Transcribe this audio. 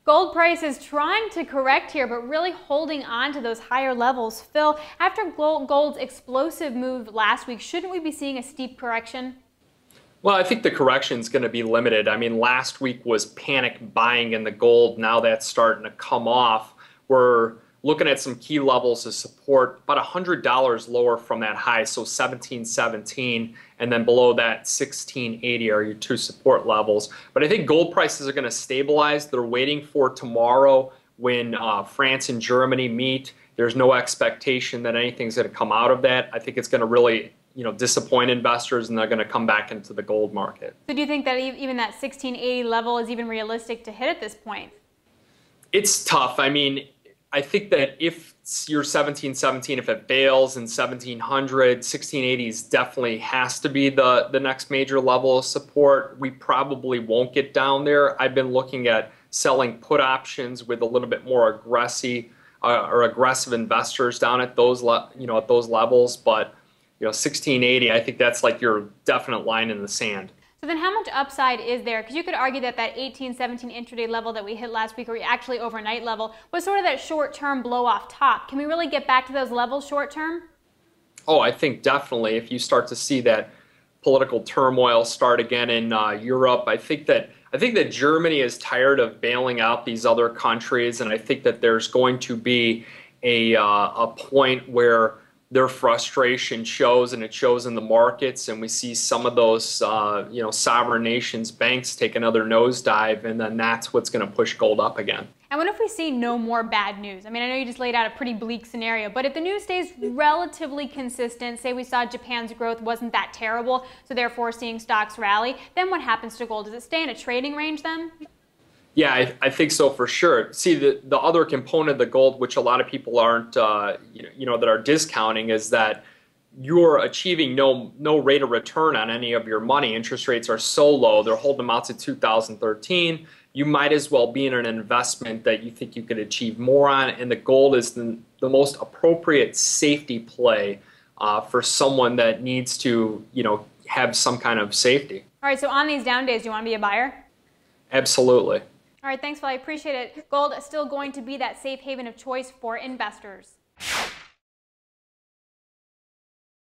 Gold price is trying to correct here, but really holding on to those higher levels. Phil, after gold's explosive move last week, shouldn't we be seeing a steep correction? Well, I think the correction is going to be limited. I mean, last week was panic buying in the gold. Now that's starting to come off. We're looking at some key levels of support, about $100 lower from that high, so 1717, and then below that 1680 are your two support levels. But I think gold prices are going to stabilize. They're waiting for tomorrow when France and Germany meet. There's no expectation that anything's going to come out of that. I think it's going to really disappoint investors, and they're going to come back into the gold market. So do you think that even that 1680 level is even realistic to hit at this point? It's tough. I mean, I think that if you're 1717, if it fails in 1700, 1680s definitely has to be the next major level of support. We probably won't get down there. I've been looking at selling put options with a little bit more aggressive investors down at those at those levels, but 1680, I think that's like your definite line in the sand. So then how much upside is there? Because you could argue that 1817 intraday level that we hit last week, or actually overnight level, was sort of that short-term blow-off top. Can we really get back to those levels short-term? Oh, I think definitely. If you start to see that political turmoil start again in Europe, I think that Germany is tired of bailing out these other countries, and I think that there's going to be a point where their frustration shows, and it shows in the markets, and we see some of those sovereign nations banks take another nosedive, and then that's what's going to push gold up again. And what if we see no more bad news? I mean, I know you just laid out a pretty bleak scenario, but if the news stays relatively consistent, say we saw Japan's growth wasn't that terrible, so therefore seeing stocks rally, then what happens to gold? Does it stay in a trading range then? Yeah, I think so for sure. See, the other component of the gold, which a lot of people aren't, that are discounting, is that you're achieving no rate of return on any of your money. Interest rates are so low; they're holding them out to 2013. You might as well be in an investment that you think you could achieve more on, and the gold is the most appropriate safety play for someone that needs to, have some kind of safety. All right. So on these down days, do you want to be a buyer? Absolutely. All right, thanks, Phil. I appreciate it. Gold is still going to be that safe haven of choice for investors.